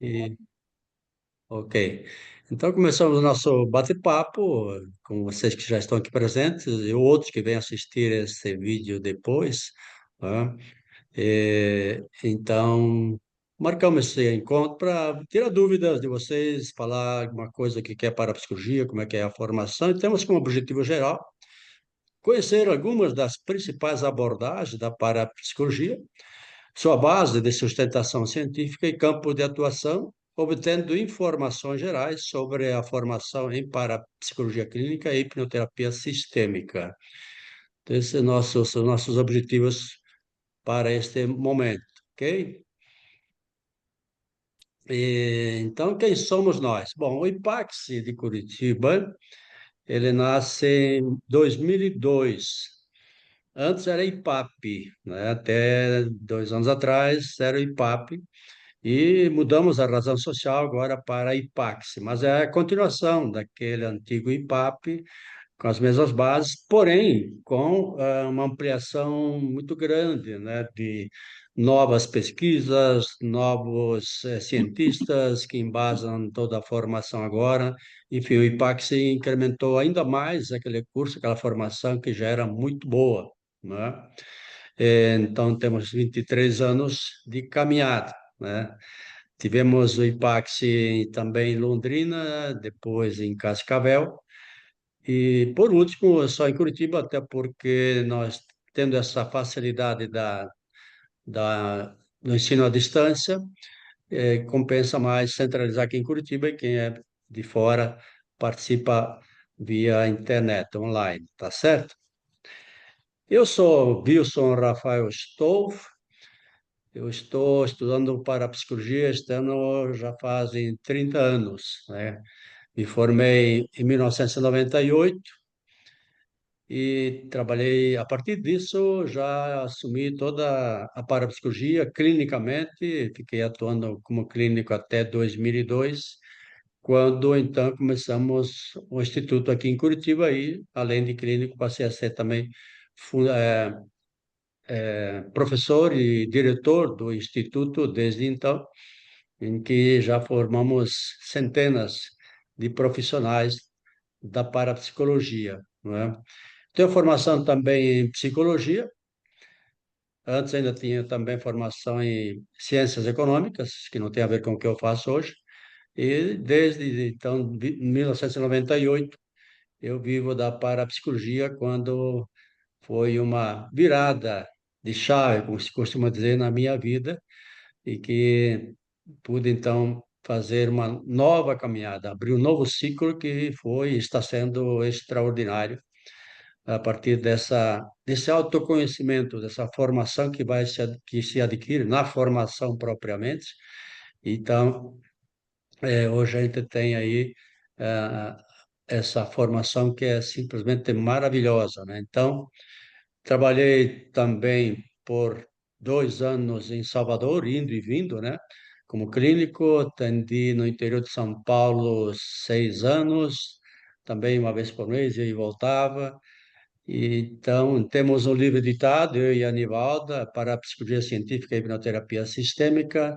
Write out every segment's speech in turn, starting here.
E, ok. Então, começamos o nosso bate-papo com vocês que já estão aqui presentes e outros que vêm assistir esse vídeo depois, tá? Então, marcamos esse encontro para tirar dúvidas de vocês, falar alguma coisa que quer para a psicologia, como é que é a formação, e temos como objetivo geral conhecer algumas das principais abordagens da parapsicologia, sua base de sustentação científica e campo de atuação, obtendo informações gerais sobre a formação em parapsicologia clínica e hipnoterapia sistêmica. Então, esses são nossos objetivos para este momento, ok? Então, quem somos nós? Bom, o IPAX de Curitiba, ele nasce em 2002. Antes era IPAP, né? Até 2 anos atrás era o IPAP, e mudamos a razão social agora para IPAX, mas é a continuação daquele antigo IPAP, com as mesmas bases, porém com uma ampliação muito grande, né, de novas pesquisas, novos cientistas que embasam toda a formação agora. Enfim, o IPAC se incrementou ainda mais aquele curso, aquela formação que já era muito boa, né? Então, temos 23 anos de caminhada, né? Tivemos o IPAX também em Londrina, depois em Cascavel, e, por último, só em Curitiba, até porque nós, tendo essa facilidade do ensino à distância, compensa mais centralizar aqui em Curitiba e quem é de fora participa via internet, online, tá certo? Eu sou Wilson Rafael Stolf, eu estou estudando para psicologia este ano já fazem 30 anos, né? Me formei em 1998 e trabalhei, a partir disso, já assumi toda a parapsicologia clinicamente, fiquei atuando como clínico até 2002, quando então começamos o instituto aqui em Curitiba e, além de clínico, passei a ser também fu- eh, professor e diretor do instituto desde então, em que já formamos centenas de profissionais da parapsicologia, não é? Tenho formação também em psicologia. Antes ainda tinha também formação em ciências econômicas, que não tem a ver com o que eu faço hoje. E desde então, 1998, eu vivo da parapsicologia, quando foi uma virada de chave, como se costuma dizer, na minha vida, e que pude então fazer uma nova caminhada, abrir um novo ciclo que foi e está sendo extraordinário a partir desse autoconhecimento, dessa formação que se adquire na formação propriamente. Então, hoje a gente tem aí eh, essa formação que é simplesmente maravilhosa, né? Então, trabalhei também por 2 anos em Salvador, indo e vindo, né? Como clínico, atendi no interior de São Paulo 6 anos, também uma vez por mês, eu e voltava. Então, temos um livro editado, eu e a Nivalda, para a psicologia científica e hipnoterapia sistêmica,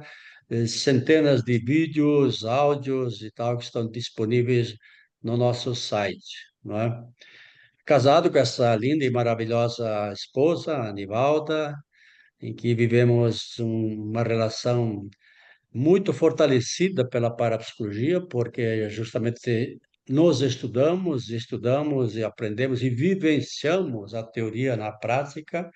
centenas de vídeos, áudios e tal, que estão disponíveis no nosso site, não é? Casado com essa linda e maravilhosa esposa, a Nivalda, em que vivemos uma relação muito fortalecida pela parapsicologia, porque justamente nos estudamos e aprendemos e vivenciamos a teoria na prática.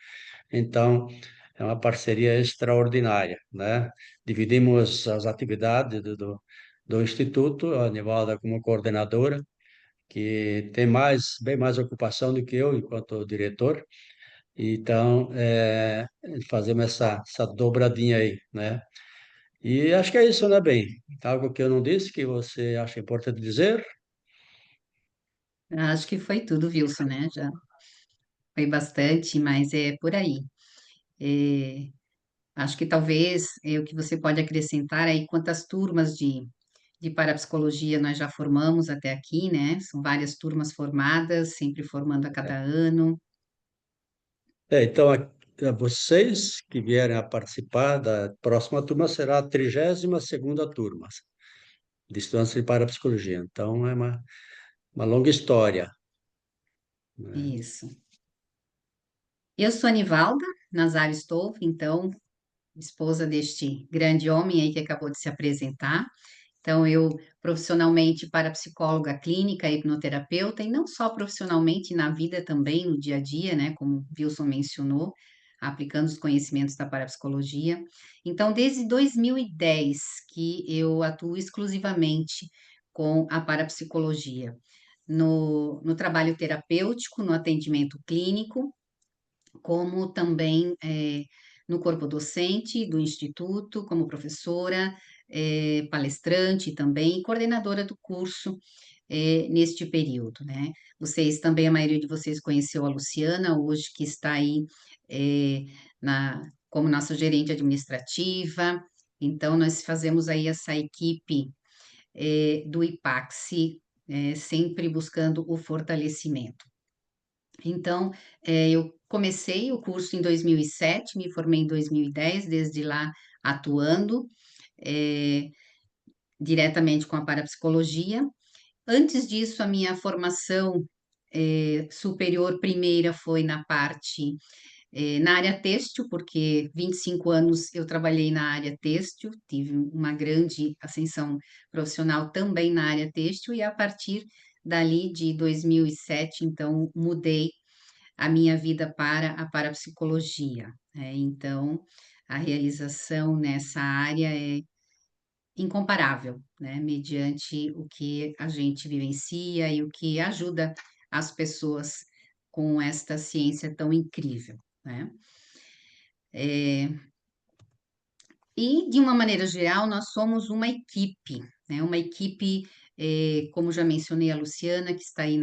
Então, é uma parceria extraordinária, né? Dividimos as atividades do Instituto, a Nivalda como coordenadora, que tem bem mais ocupação do que eu enquanto diretor. Então, fazemos essa dobradinha aí, né? E acho que é isso, né, bem? Algo que eu não disse que você acha importante dizer? Acho que foi tudo, Wilson, né? Já foi bastante, mas é por aí. É, acho que talvez o que você pode acrescentar aí, quantas turmas de parapsicologia nós já formamos até aqui, né? São várias turmas formadas, sempre formando a cada ano. Então, vocês que vierem a participar da próxima turma será a 32ª turma de estudantes de parapsicologia. Então, é uma longa história, né? Isso. Eu sou Anivalda Nazário Stolf, então, esposa deste grande homem aí que acabou de se apresentar. Então, eu profissionalmente parapsicóloga clínica, hipnoterapeuta, e não só profissionalmente, na vida também, no dia a dia, né, como Wilson mencionou, aplicando os conhecimentos da parapsicologia. Então, desde 2010 que eu atuo exclusivamente com a parapsicologia, no trabalho terapêutico, no atendimento clínico, como também no corpo docente do Instituto, como professora, palestrante também, e coordenadora do curso neste período, né? Vocês também, a maioria de vocês conheceu a Luciana, hoje que está aí eh, como nossa gerente administrativa, então nós fazemos aí essa equipe do IPAXI, sempre buscando o fortalecimento. Então, eu comecei o curso em 2007, me formei em 2010, desde lá atuando eh, diretamente com a parapsicologia. Antes disso, a minha formação superior primeira foi na parte, na área têxtil, porque 25 anos eu trabalhei na área têxtil, tive uma grande ascensão profissional também na área têxtil, e a partir dali de 2007, então, mudei a minha vida para a parapsicologia, né? Então, a realização nessa área é incomparável, né? Mediante o que a gente vivencia e o que ajuda as pessoas com esta ciência tão incrível, né? E, de uma maneira geral, nós somos uma equipe, né? Uma equipe, como já mencionei, a Luciana, que está aí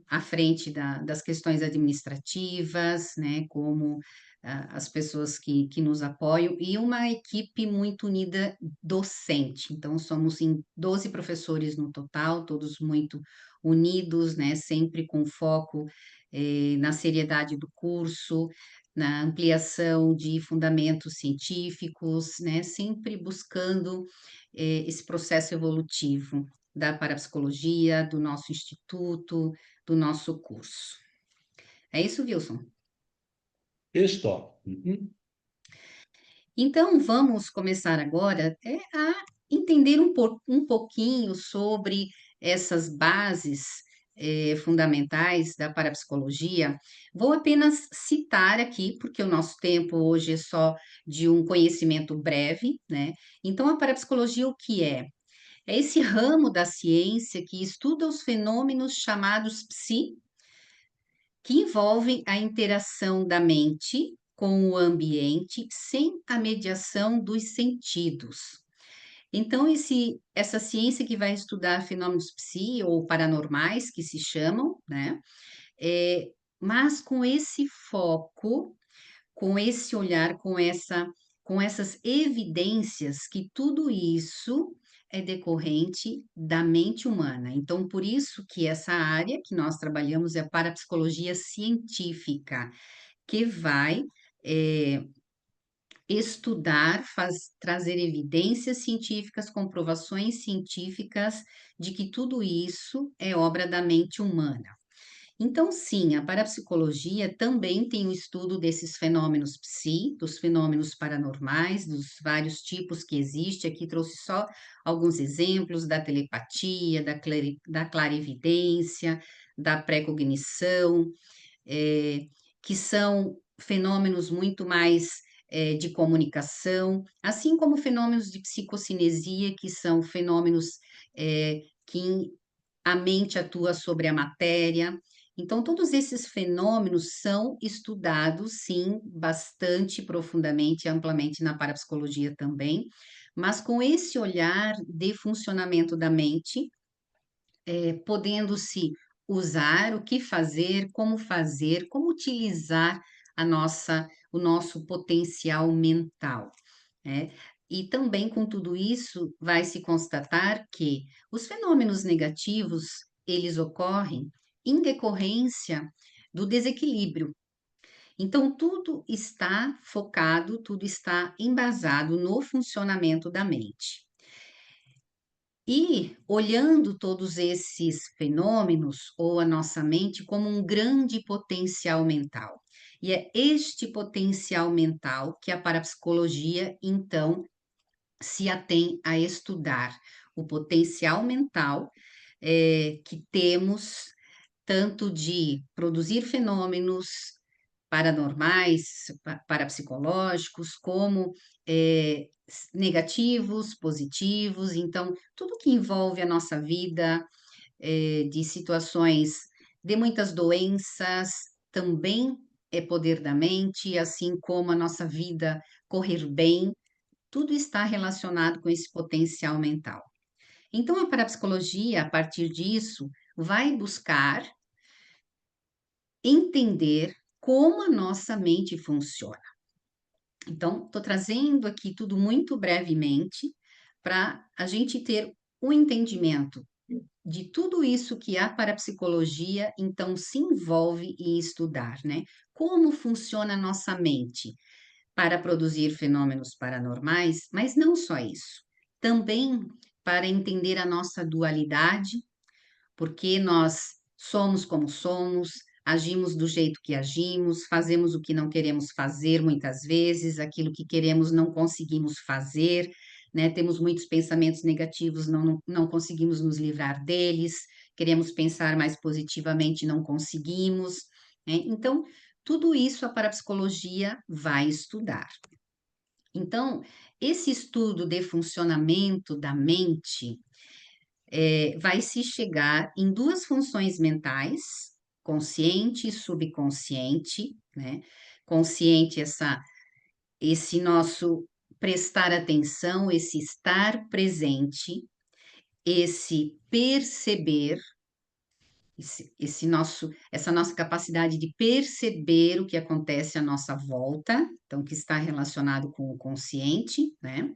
à frente das questões administrativas, né? Como as pessoas que nos apoiam, e uma equipe muito unida docente. Então, somos em 12 professores no total, todos muito unidos, né? Sempre com foco, na seriedade do curso, na ampliação de fundamentos científicos, né, sempre buscando esse processo evolutivo da parapsicologia, do nosso instituto, do nosso curso. É isso, Wilson? Isto. Uhum. Então, vamos começar agora a entender um pouquinho sobre essas bases fundamentais da parapsicologia. Vou apenas citar aqui, porque o nosso tempo hoje é só de um conhecimento breve, né? Então, a parapsicologia, o que é? É esse ramo da ciência que estuda os fenômenos chamados psi, que envolvem a interação da mente com o ambiente sem a mediação dos sentidos. Então, essa ciência que vai estudar fenômenos psi ou paranormais, que se chamam, né? É, mas com esse foco, com esse olhar, com essas evidências que tudo isso é decorrente da mente humana. Então, por isso que essa área que nós trabalhamos é a parapsicologia científica, que vai eh, estudar, trazer evidências científicas, comprovações científicas de que tudo isso é obra da mente humana. Então, sim, a parapsicologia também tem o estudo desses fenômenos psi, dos fenômenos paranormais, dos vários tipos que existem. Aqui trouxe só alguns exemplos da telepatia, da clarividência, da precognição, que são fenômenos muito mais de comunicação, assim como fenômenos de psicocinesia, que são fenômenos que a mente atua sobre a matéria. Então, todos esses fenômenos são estudados, sim, bastante profundamente e amplamente na parapsicologia também, mas com esse olhar de funcionamento da mente, podendo-se usar, o que fazer, como utilizar o nosso potencial mental, né? E também com tudo isso vai se constatar que os fenômenos negativos, eles ocorrem em decorrência do desequilíbrio. Então, tudo está focado, tudo está embasado no funcionamento da mente. E olhando todos esses fenômenos, ou a nossa mente, como um grande potencial mental. E é este potencial mental que a parapsicologia, então, se atém a estudar. O potencial mental que temos, tanto de produzir fenômenos paranormais, parapsicológicos, como negativos, positivos. Então, tudo que envolve a nossa vida, de situações de muitas doenças, também é poder da mente, assim como a nossa vida correr bem, tudo está relacionado com esse potencial mental. Então, a parapsicologia, a partir disso, vai buscar entender como a nossa mente funciona. Então, estou trazendo aqui tudo muito brevemente para a gente ter um entendimento de tudo isso que a parapsicologia, então, se envolve em estudar, né? Como funciona a nossa mente para produzir fenômenos paranormais, mas não só isso. Também para entender a nossa dualidade, porque nós somos como somos, agimos do jeito que agimos, fazemos o que não queremos fazer muitas vezes, aquilo que queremos não conseguimos fazer, né? Temos muitos pensamentos negativos, não conseguimos nos livrar deles, queremos pensar mais positivamente, não conseguimos, né? Então, tudo isso a parapsicologia vai estudar. Então, esse estudo de funcionamento da mente vai se chegar em duas funções mentais, consciente e subconsciente, né? Consciente, esse nosso prestar atenção, esse estar presente, esse perceber, essa nossa capacidade de perceber o que acontece à nossa volta, então, que está relacionado com o consciente, né?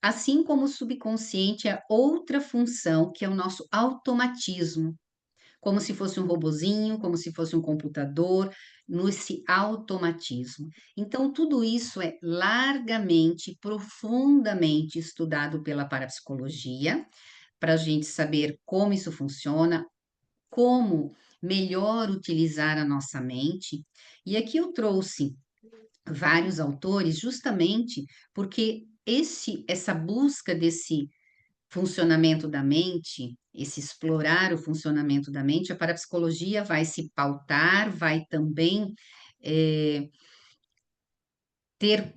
Assim como o subconsciente é outra função, que é o nosso automatismo, como se fosse um robozinho, como se fosse um computador, nesse automatismo. Então, tudo isso é largamente, profundamente estudado pela parapsicologia, para a gente saber como isso funciona, como melhor utilizar a nossa mente. E aqui eu trouxe vários autores justamente porque essa busca desse funcionamento da mente, esse explorar o funcionamento da mente, a parapsicologia vai se pautar, vai também eh, ter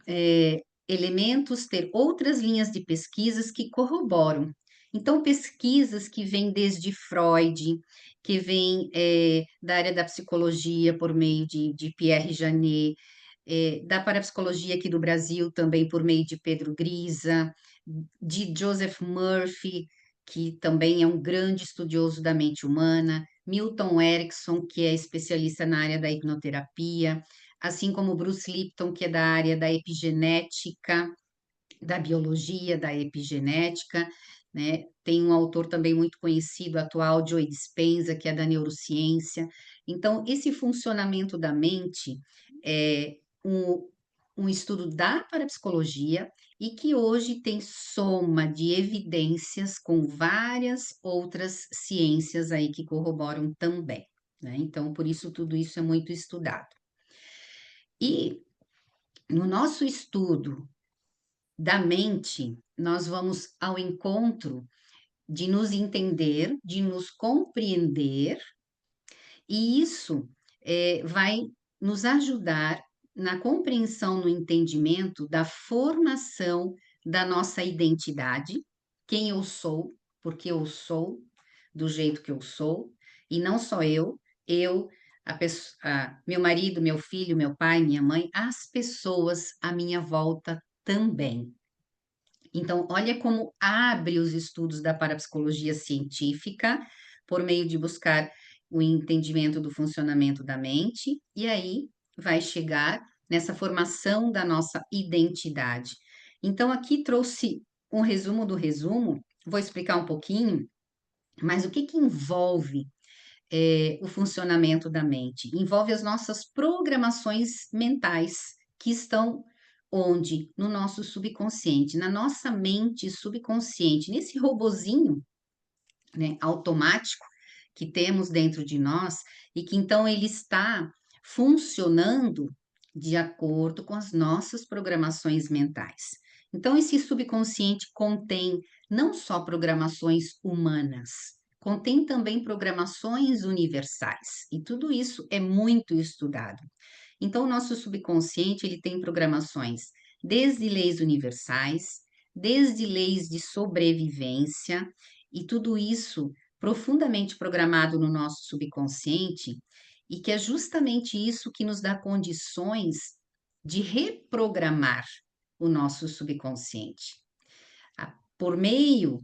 elementos, ter outras linhas de pesquisas que corroboram. Então, pesquisas que vêm desde Freud, que vêm da área da psicologia por meio de Pierre Janet, da parapsicologia aqui do Brasil também por meio de Pedro Grisa, de Joseph Murphy, que também é um grande estudioso da mente humana, Milton Erickson, que é especialista na área da hipnoterapia, assim como Bruce Lipton, que é da área da epigenética, da biologia, da epigenética, né? Tem um autor também muito conhecido, atual, Joe Dispenza, que é da neurociência. Então, esse funcionamento da mente é um estudo da parapsicologia e que hoje tem soma de evidências com várias outras ciências aí que corroboram também, né? Então, por isso, tudo isso é muito estudado. E no nosso estudo da mente, nós vamos ao encontro de nos entender, de nos compreender, e isso vai nos ajudar na compreensão, no entendimento da formação da nossa identidade, quem eu sou, porque eu sou do jeito que eu sou, e não só eu, meu marido, meu filho, meu pai, minha mãe, as pessoas à minha volta também. Então, olha como abre os estudos da parapsicologia científica, por meio de buscar o entendimento do funcionamento da mente, e aí vai chegar nessa formação da nossa identidade. Então, aqui trouxe um resumo do resumo, vou explicar um pouquinho, mas o que envolve o funcionamento da mente? Envolve as nossas programações mentais, que estão onde? No nosso subconsciente, na nossa mente subconsciente, nesse robozinho, né, automático que temos dentro de nós e que então ele está funcionando de acordo com as nossas programações mentais. Então, esse subconsciente contém não só programações humanas, contém também programações universais, e tudo isso é muito estudado. Então, o nosso subconsciente ele tem programações desde leis universais, desde leis de sobrevivência, e tudo isso profundamente programado no nosso subconsciente, e que é justamente isso que nos dá condições de reprogramar o nosso subconsciente. Por meio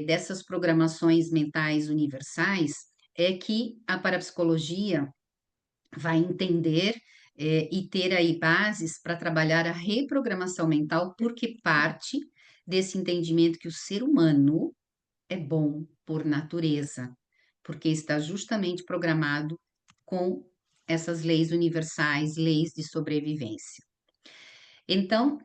dessas programações mentais universais, é que a parapsicologia vai entender e ter aí bases para trabalhar a reprogramação mental, porque parte desse entendimento que o ser humano é bom por natureza, porque está justamente programado com essas leis universais, leis de sobrevivência. Então,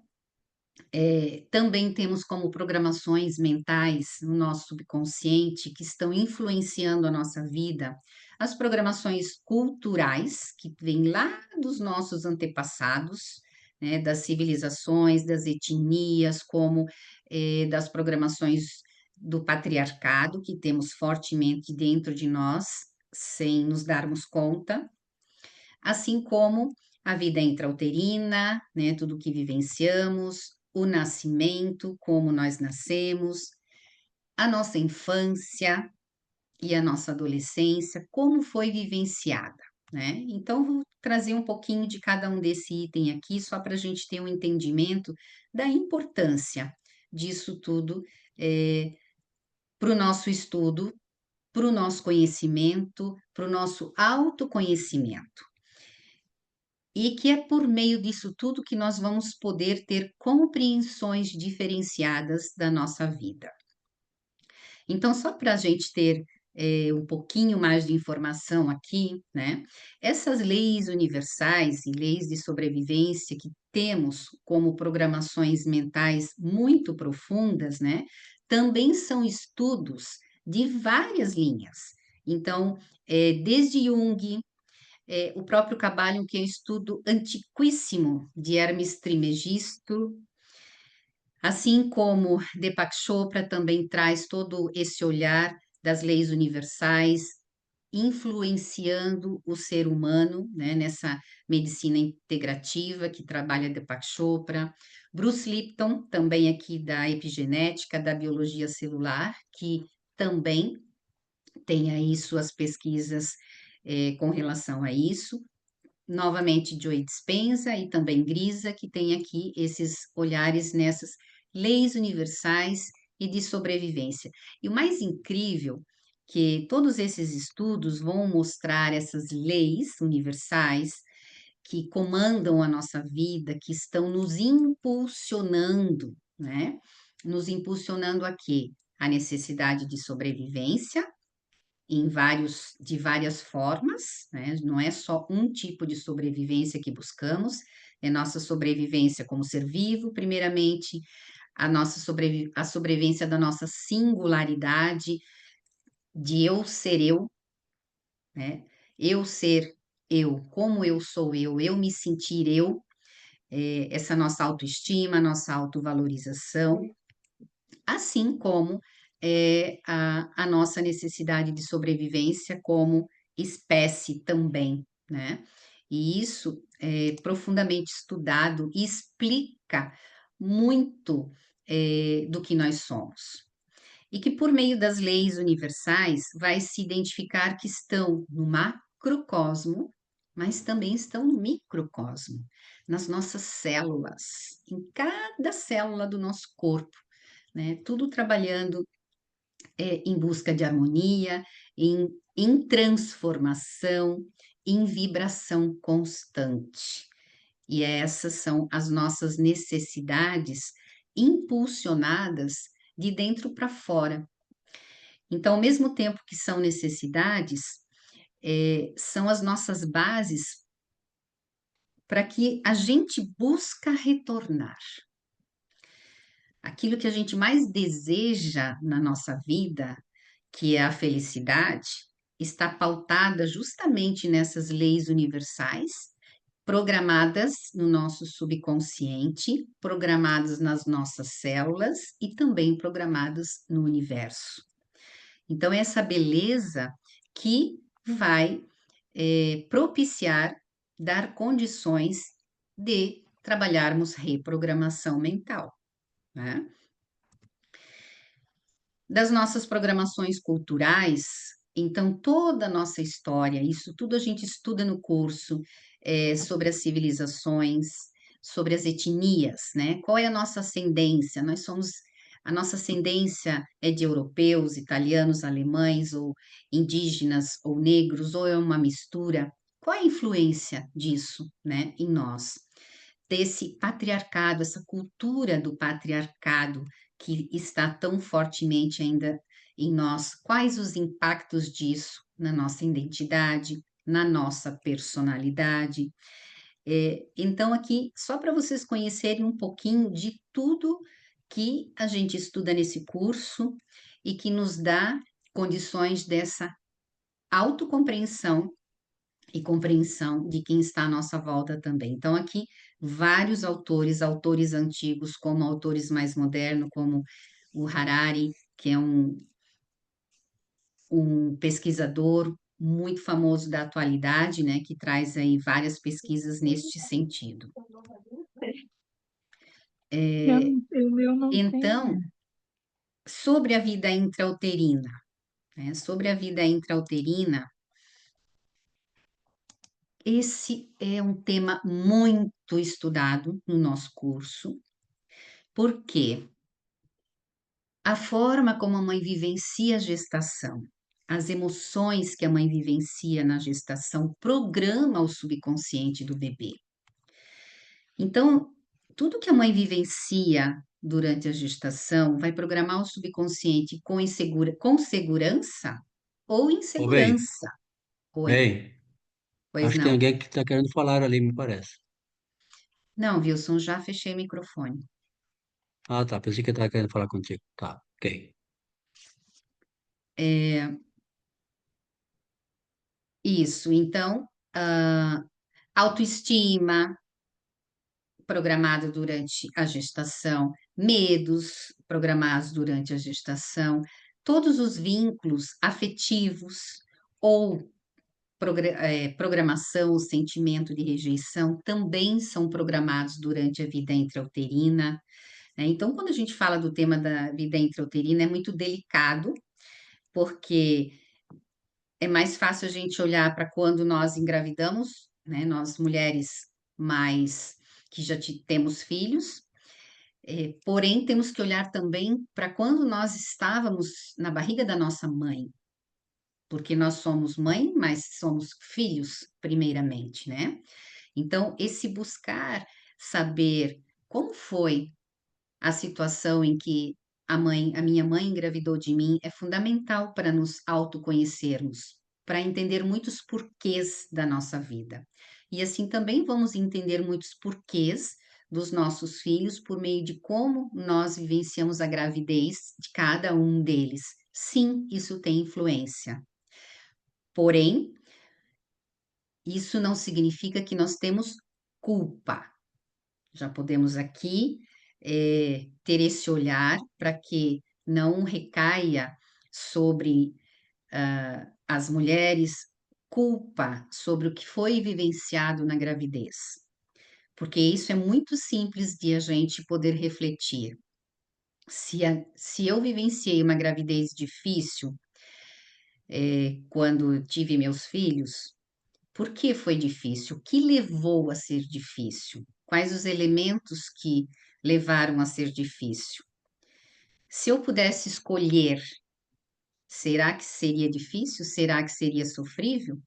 também temos como programações mentais no nosso subconsciente que estão influenciando a nossa vida, as programações culturais, que vêm lá dos nossos antepassados, né, das civilizações, das etnias, como das programações do patriarcado, que temos fortemente dentro de nós, sem nos darmos conta, assim como a vida intrauterina, né, tudo que vivenciamos, o nascimento, como nós nascemos, a nossa infância e a nossa adolescência, como foi vivenciada, né? Então, vou trazer um pouquinho de cada um desse item aqui, só para a gente ter um entendimento da importância disso tudo para o nosso estudo, para o nosso conhecimento, para o nosso autoconhecimento. E que é por meio disso tudo que nós vamos poder ter compreensões diferenciadas da nossa vida. Então, só para a gente ter um pouquinho mais de informação aqui, né? Essas leis universais e leis de sobrevivência que temos como programações mentais muito profundas, né? Também são estudos de várias linhas. Então, desde Jung, o próprio Caballion, que é um estudo antiquíssimo de Hermes Trismegisto, assim como Deepak Chopra também traz todo esse olhar das leis universais, influenciando o ser humano, né, nessa medicina integrativa que trabalha Deepak Chopra. Bruce Lipton, também aqui da epigenética, da biologia celular, que também tem aí suas pesquisas com relação a isso. Novamente, Joe Dispenza e também Grisa, que tem aqui esses olhares nessas leis universais e de sobrevivência. E o mais incrível que todos esses estudos vão mostrar essas leis universais que comandam a nossa vida, que estão nos impulsionando, né? Nos impulsionando a quê? A necessidade de sobrevivência, de várias formas, né? Não é só um tipo de sobrevivência que buscamos, é nossa sobrevivência como ser vivo, primeiramente, a sobrevivência da nossa singularidade, de eu ser eu, né? Eu ser eu, como eu me sentir eu, essa nossa autoestima, nossa autovalorização, assim como a nossa necessidade de sobrevivência como espécie também, né? E isso é profundamente estudado e explica muito do que nós somos. E que por meio das leis universais vai se identificar que estão no macrocosmo, mas também estão no microcosmo, nas nossas células, em cada célula do nosso corpo, né? Tudo trabalhando em busca de harmonia, em transformação, em vibração constante. E essas são as nossas necessidades impulsionadas de dentro para fora. Então, ao mesmo tempo que são necessidades, são as nossas bases para que a gente busca retornar. Aquilo que a gente mais deseja na nossa vida, que é a felicidade, está pautada justamente nessas leis universais, programadas no nosso subconsciente, programadas nas nossas células e também programadas no universo. Então, essa beleza que vai propiciar, dar condições de trabalharmos reprogramação mental, né? Das nossas programações culturais, então toda a nossa história, isso tudo a gente estuda no curso, sobre as civilizações, sobre as etnias, né? Qual é a nossa ascendência? A nossa ascendência é de europeus, italianos, alemães, ou indígenas, ou negros, ou é uma mistura? Qual é a influência disso, né, em nós? Desse patriarcado, essa cultura do patriarcado que está tão fortemente ainda em nós, quais os impactos disso na nossa identidade, na nossa personalidade. Então, aqui, só para vocês conhecerem um pouquinho de tudo que a gente estuda nesse curso e que nos dá condições dessa autocompreensão e compreensão de quem está à nossa volta também. Então, aqui, vários autores, autores antigos, como autores mais modernos, como o Harari, que é um pesquisador muito famoso da atualidade, né, que traz aí várias pesquisas neste sentido. O meu não Então, tem. sobre a vida intrauterina, né, sobre a vida intrauterina, esse é um tema muito estudado no nosso curso, porque a forma como a mãe vivencia a gestação, as emoções que a mãe vivencia na gestação, programa o subconsciente do bebê. Então, tudo que a mãe vivencia durante a gestação vai programar o subconsciente com segurança ou Ô, bem, insegurança. Oi, bem, pois acho que tem não. alguém que está querendo falar ali, me parece. Não, Wilson, já fechei o microfone. Ah, tá, pensei que estava querendo falar contigo. Tá, ok. Isso, então, autoestima, programado durante a gestação, medos programados durante a gestação, todos os vínculos afetivos ou programação, o sentimento de rejeição também são programados durante a vida intrauterina, né? Então, quando a gente fala do tema da vida intrauterina, é muito delicado, porque é mais fácil a gente olhar para quando nós engravidamos, né? Nós mulheres mais que já temos filhos, porém temos que olhar também para quando nós estávamos na barriga da nossa mãe, porque nós somos mãe, mas somos filhos primeiramente, né? Então, esse buscar saber como foi a situação em que a minha mãe engravidou de mim é fundamental para nos autoconhecermos, para entender muitos porquês da nossa vida. E assim também vamos entender muitos porquês dos nossos filhos por meio de como nós vivenciamos a gravidez de cada um deles. Sim, isso tem influência. Porém, isso não significa que nós temos culpa. Já podemos aqui ter esse olhar para que não recaia sobre as mulheres culpa sobre o que foi vivenciado na gravidez, porque isso é muito simples de a gente poder refletir. Se eu vivenciei uma gravidez difícil quando tive meus filhos, por que foi difícil? O que levou a ser difícil? Quais os elementos que levaram a ser difícil? Se eu pudesse escolher, será que seria difícil? Será que seria sofrível?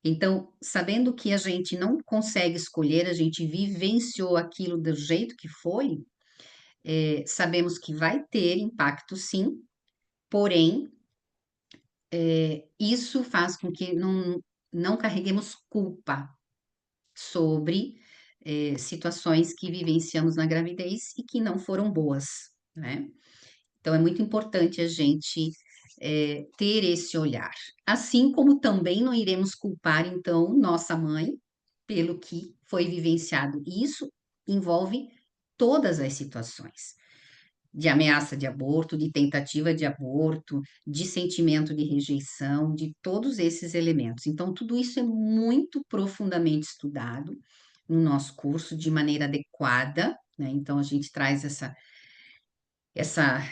Então, sabendo que a gente não consegue escolher, a gente vivenciou aquilo do jeito que foi, sabemos que vai ter impacto sim, porém, isso faz com que não carreguemos culpa sobre situações que vivenciamos na gravidez e que não foram boas, né? Então, é muito importante a gente ter esse olhar. Assim como também não iremos culpar, então, nossa mãe pelo que foi vivenciado. E isso envolve todas as situações. De ameaça de aborto, de tentativa de aborto, de sentimento de rejeição, de todos esses elementos. Então, tudo isso é muito profundamente estudado no nosso curso de maneira adequada, né? Então, a gente traz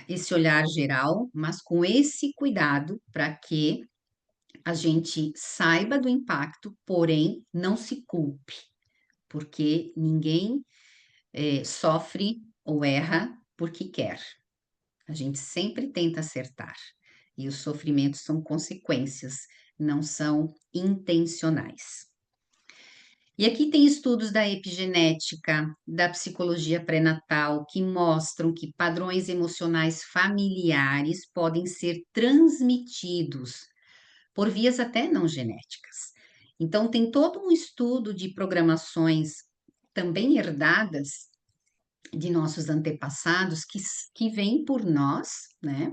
esse olhar geral, mas com esse cuidado para que a gente saiba do impacto, porém não se culpe, porque ninguém sofre ou erra porque quer. A gente sempre tenta acertar. E os sofrimentos são consequências, não são intencionais. E aqui tem estudos da epigenética, da psicologia pré-natal, que mostram que padrões emocionais familiares podem ser transmitidos por vias até não genéticas. Então, tem todo um estudo de programações também herdadas de nossos antepassados que vêm por nós, né?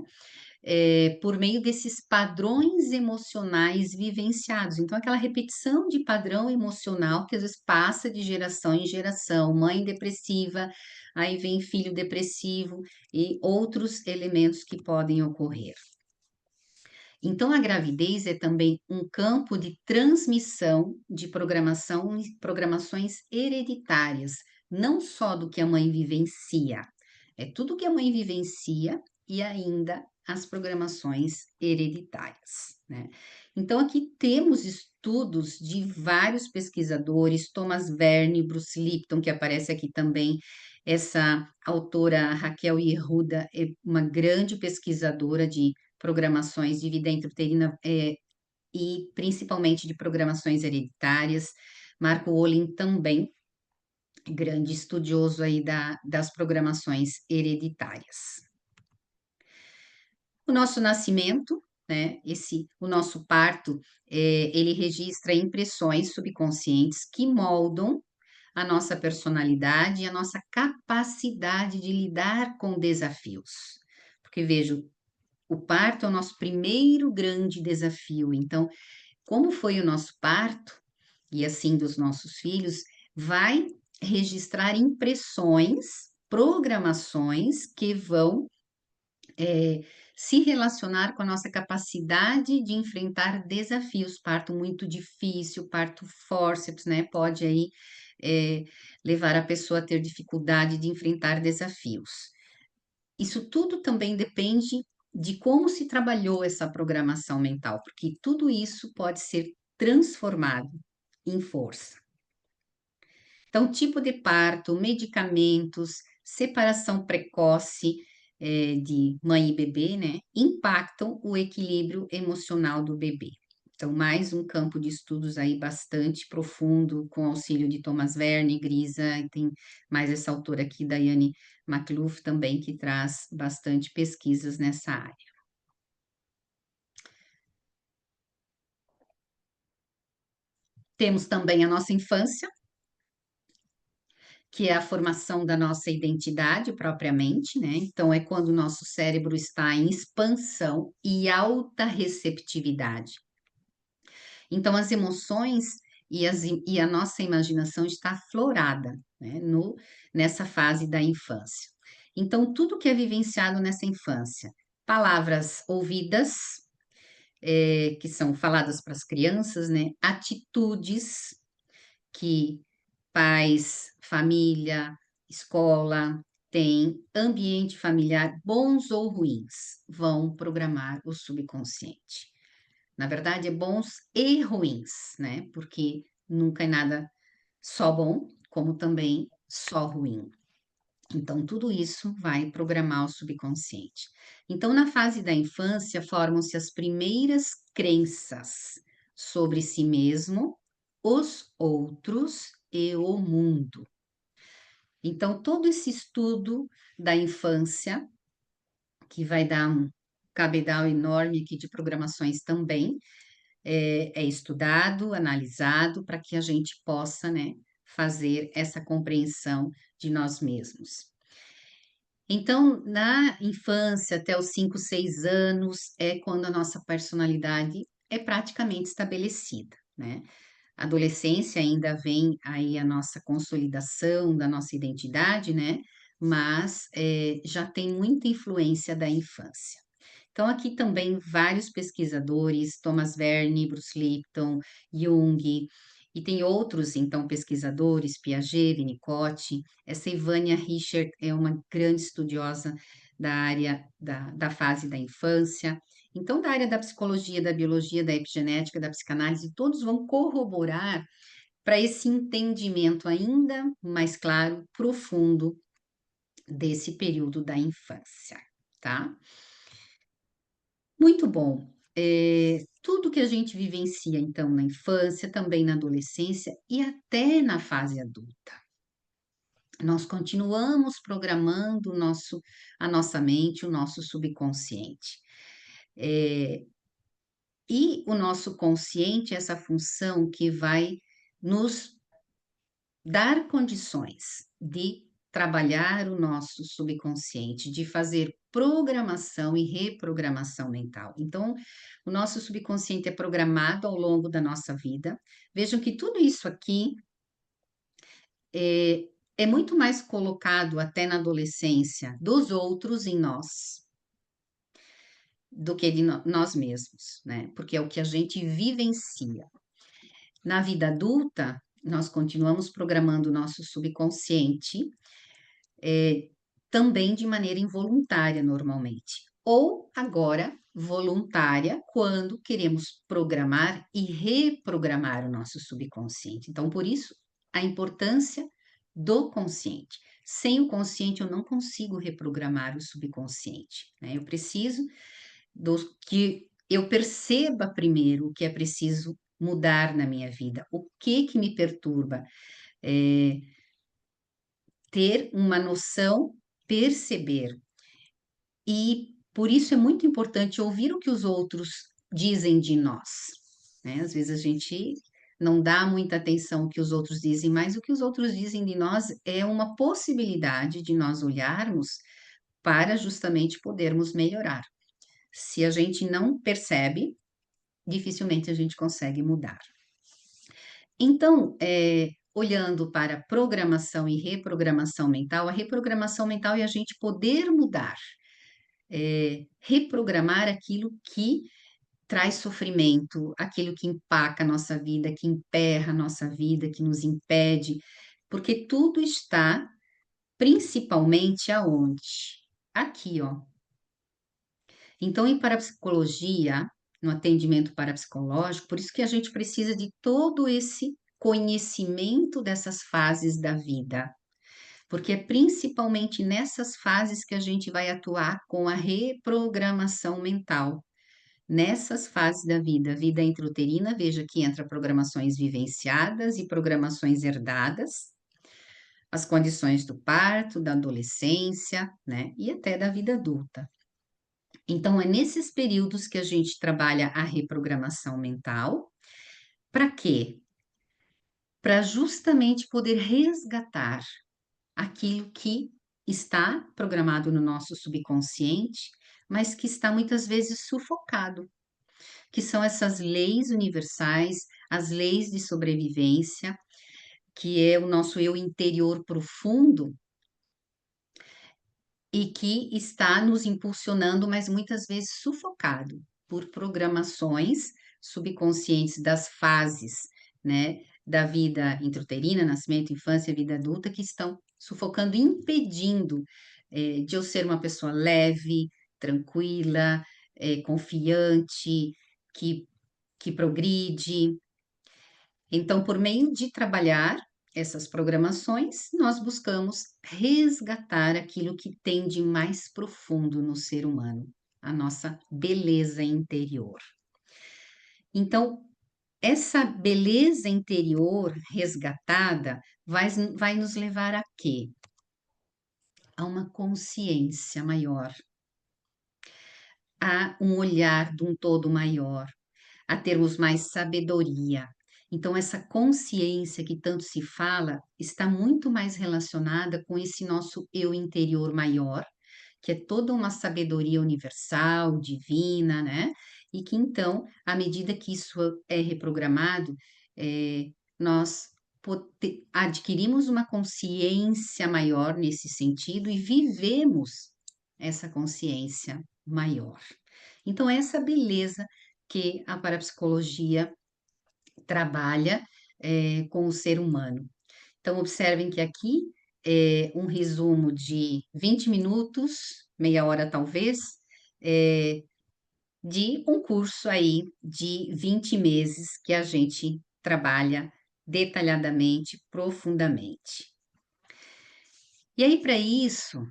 Por meio desses padrões emocionais vivenciados. Então, aquela repetição de padrão emocional que às vezes passa de geração em geração, mãe depressiva, aí vem filho depressivo e outros elementos que podem ocorrer. Então, a gravidez é também um campo de transmissão de programações hereditárias, não só do que a mãe vivencia, é tudo que a mãe vivencia e ainda as programações hereditárias, né? Então, aqui temos estudos de vários pesquisadores, Thomas Verne, Bruce Lipton, que aparece aqui também, essa autora Raquel Yehuda é uma grande pesquisadora de programações de vida intrauterina e principalmente de programações hereditárias. Marco Olin também, grande estudioso aí das programações hereditárias. O nosso nascimento, né, o nosso parto, ele registra impressões subconscientes que moldam a nossa personalidade e a nossa capacidade de lidar com desafios. Porque, vejo, o parto é o nosso primeiro grande desafio. Então, como foi o nosso parto, e assim dos nossos filhos, vai registrar impressões, programações que vão se relacionar com a nossa capacidade de enfrentar desafios. Parto muito difícil, parto fórceps, né? Pode aí levar a pessoa a ter dificuldade de enfrentar desafios. Isso tudo também depende de como se trabalhou essa programação mental, porque tudo isso pode ser transformado em força. Então, tipo de parto, medicamentos, separação precoce de mãe e bebê, né, impactam o equilíbrio emocional do bebê. Então, mais um campo de estudos aí bastante profundo, com auxílio de Thomas Verne, Grisa, e tem mais essa autora aqui, Diane McLuff, também, que traz bastante pesquisas nessa área. Temos também a nossa infância, que é a formação da nossa identidade propriamente, né? Então, é quando o nosso cérebro está em expansão e alta receptividade. Então, as emoções e a nossa imaginação está aflorada, né? Nessa fase da infância. Então, tudo que é vivenciado nessa infância, palavras ouvidas, que são faladas para as crianças, né? Atitudes que pais, família, escola, tem ambiente familiar, bons ou ruins, vão programar o subconsciente. Na verdade, é bons e ruins, né? Porque nunca é nada só bom, como também só ruim. Então, tudo isso vai programar o subconsciente. Então, na fase da infância, formam-se as primeiras crenças sobre si mesmo, os outros e o mundo. Então, todo esse estudo da infância, que vai dar cabedal enorme aqui de programações também é estudado, analisado, para que a gente possa, né, fazer essa compreensão de nós mesmos. Então, na infância, até os 5, 6 anos, é quando a nossa personalidade é praticamente estabelecida, né? Adolescência ainda vem aí a nossa consolidação da nossa identidade, né? Mas já tem muita influência da infância. Então, aqui também vários pesquisadores, Thomas Verne, Bruce Lipton, Jung, e tem outros, então, pesquisadores, Piaget, Winnicott. Essa Ivania Richard é uma grande estudiosa da área da fase da infância. Então, da área da psicologia, da biologia, da epigenética, da psicanálise, todos vão corroborar para esse entendimento ainda mais claro, profundo desse período da infância, tá? Muito bom. Tudo que a gente vivencia, então, na infância, também na adolescência e até na fase adulta. Nós continuamos programando a nossa mente, o nosso subconsciente. E o nosso consciente, essa função que vai nos dar condições de trabalhar o nosso subconsciente, de fazer programação e reprogramação mental. Então, o nosso subconsciente é programado ao longo da nossa vida. Vejam que tudo isso aqui é muito mais colocado até na adolescência dos outros em nós do que de nós mesmos, né? Porque é o que a gente vivencia. Na vida adulta, nós continuamos programando o nosso subconsciente também de maneira involuntária, normalmente. Ou agora, voluntária, quando queremos programar e reprogramar o nosso subconsciente. Então, por isso, a importância do consciente. Sem o consciente, eu não consigo reprogramar o subconsciente, né? Eu preciso que eu perceba primeiro o que é preciso mudar na minha vida, o que me perturba. Ter uma noção, perceber. E por isso é muito importante ouvir o que os outros dizem de nós, né? Às vezes a gente não dá muita atenção ao que os outros dizem, mas o que os outros dizem de nós é uma possibilidade de nós olharmos para justamente podermos melhorar. Se a gente não percebe, dificilmente a gente consegue mudar. Então, olhando para programação e reprogramação mental, a reprogramação mental é a gente poder mudar, reprogramar aquilo que traz sofrimento, aquilo que empaca a nossa vida, que emperra a nossa vida, que nos impede, porque tudo está principalmente aonde? Aqui, ó. Então, em parapsicologia, no atendimento parapsicológico, por isso que a gente precisa de todo esse conhecimento dessas fases da vida, porque é principalmente nessas fases que a gente vai atuar com a reprogramação mental. Nessas fases da vida intrauterina, veja que entra programações vivenciadas e programações herdadas, as condições do parto, da adolescência, né, e até da vida adulta. Então, é nesses períodos que a gente trabalha a reprogramação mental. Para quê? Para justamente poder resgatar aquilo que está programado no nosso subconsciente, mas que está muitas vezes sufocado, que são essas leis universais, as leis de sobrevivência, que é o nosso eu interior profundo e que está nos impulsionando, mas muitas vezes sufocado por programações subconscientes das fases, né, da vida intrauterina, nascimento, infância, vida adulta, que estão sufocando, impedindo de eu ser uma pessoa leve, tranquila, confiante, que, que progride. Então, por meio de trabalhar essas programações, nós buscamos resgatar aquilo que tem de mais profundo no ser humano, a nossa beleza interior. Então, essa beleza interior resgatada vai nos levar a quê? A uma consciência maior, a um olhar de um todo maior, a termos mais sabedoria. Então, essa consciência que tanto se fala está muito mais relacionada com esse nosso eu interior maior, que é toda uma sabedoria universal, divina, né? E que então, à medida que isso é reprogramado, nós adquirimos uma consciência maior nesse sentido e vivemos essa consciência maior. Então, essa beleza que a parapsicologia trabalha com o ser humano. Então, observem que aqui é um resumo de 20 minutos, meia hora talvez, de um curso aí de 20 meses que a gente trabalha detalhadamente, profundamente. E aí, para isso,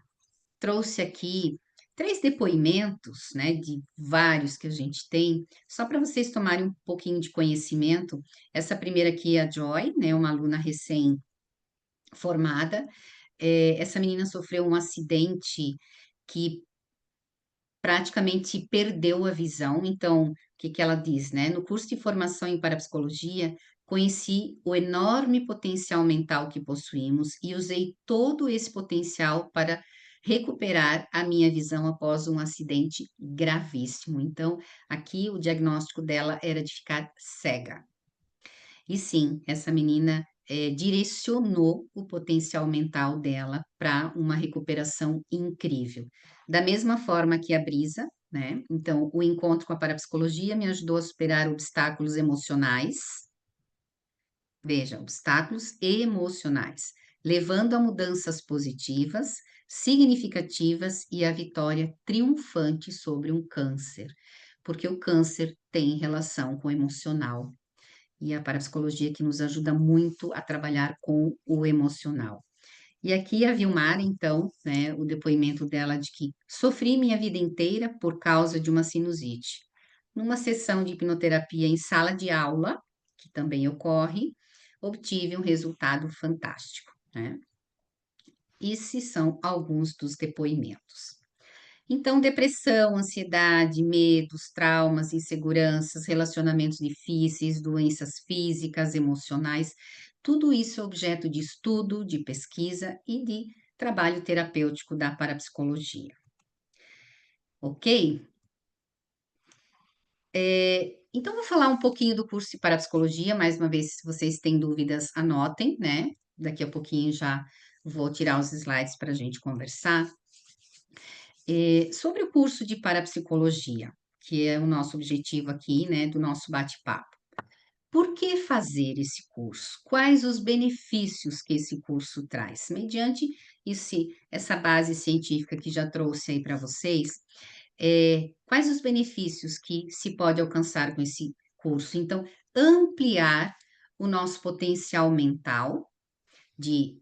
trouxe aqui 3 depoimentos, né, de vários que a gente tem, só para vocês tomarem um pouquinho de conhecimento. Essa primeira aqui é a Joy, né, uma aluna recém-formada. Essa menina sofreu um acidente que praticamente perdeu a visão. Então, o que que ela diz, né? No curso de formação em parapsicologia, conheci o enorme potencial mental que possuímos e usei todo esse potencial para recuperar a minha visão após um acidente gravíssimo. Então, aqui o diagnóstico dela era de ficar cega. E sim, essa menina direcionou o potencial mental dela para uma recuperação incrível. Da mesma forma que a Brisa, né? Então, o encontro com a parapsicologia me ajudou a superar obstáculos emocionais. Veja, obstáculos emocionais, levando a mudanças positivas, significativas e a vitória triunfante sobre um câncer, porque o câncer tem relação com o emocional e a parapsicologia que nos ajuda muito a trabalhar com o emocional. E aqui a Vilmar, então, né, o depoimento dela de que sofri minha vida inteira por causa de uma sinusite. Numa sessão de hipnoterapia em sala de aula, que também ocorre, obtive um resultado fantástico, né? Esses são alguns dos depoimentos. Então, depressão, ansiedade, medos, traumas, inseguranças, relacionamentos difíceis, doenças físicas, emocionais, tudo isso é objeto de estudo, de pesquisa e de trabalho terapêutico da parapsicologia. Ok? Então, vou falar um pouquinho do curso de parapsicologia, mais uma vez, se vocês têm dúvidas, anotem, né? Daqui a pouquinho já vou tirar os slides para a gente conversar. Sobre o curso de parapsicologia, que é o nosso objetivo aqui, né, do nosso bate-papo. Por que fazer esse curso? Quais os benefícios que esse curso traz? Mediante essa base científica que já trouxe aí para vocês, quais os benefícios que se pode alcançar com esse curso? Então, ampliar o nosso potencial mental, de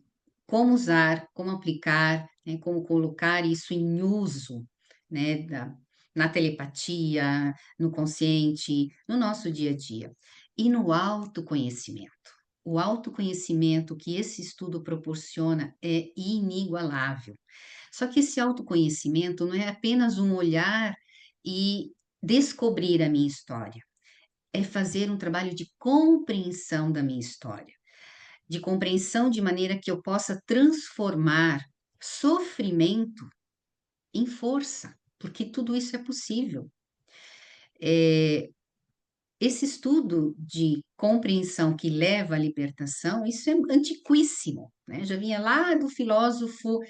como usar, como aplicar, né, como colocar isso em uso, né, na telepatia, no consciente, no nosso dia a dia. E no autoconhecimento. O autoconhecimento que esse estudo proporciona é inigualável. Só que esse autoconhecimento não é apenas um olhar e descobrir a minha história, é fazer um trabalho de compreensão da minha história, de compreensão de maneira que eu possa transformar sofrimento em força, porque tudo isso é possível. Esse estudo de compreensão que leva à libertação, isso é antiquíssimo, né? Já vinha lá do filósofo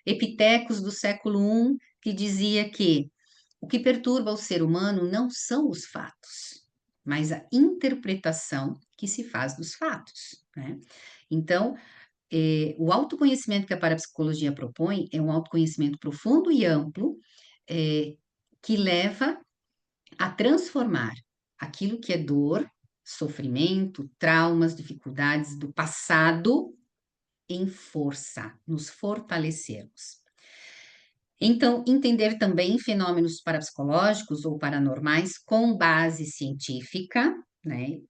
Epitecos do século I, que dizia que o que perturba o ser humano não são os fatos, mas a interpretação que se faz dos fatos, né? Então, o autoconhecimento que a parapsicologia propõe é um autoconhecimento profundo e amplo, que leva a transformar aquilo que é dor, sofrimento, traumas, dificuldades do passado em força, nos fortalecermos. Então, entender também fenômenos parapsicológicos ou paranormais com base científica, né?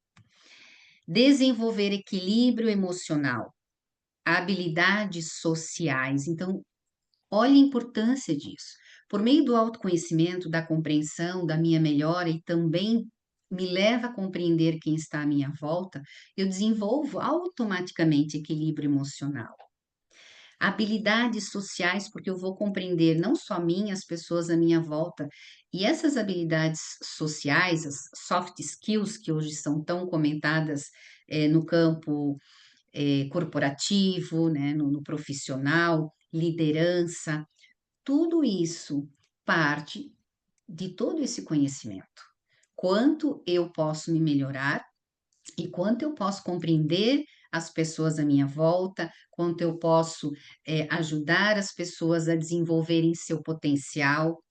Desenvolver equilíbrio emocional, habilidades sociais. Então, olha a importância disso, Por meio do autoconhecimento, da compreensão, da minha melhora e também me leva a compreender quem está à minha volta, eu desenvolvo automaticamente equilíbrio emocional. Habilidades sociais, porque eu vou compreender não só mim, as pessoas à minha volta. E essas habilidades sociais, as soft skills, que hoje são tão comentadas no campo corporativo, né, no profissional, liderança, tudo isso parte de todo esse conhecimento. Quanto eu posso me melhorar e quanto eu posso compreender as pessoas à minha volta, quanto eu posso ajudar as pessoas a desenvolverem seu potencial,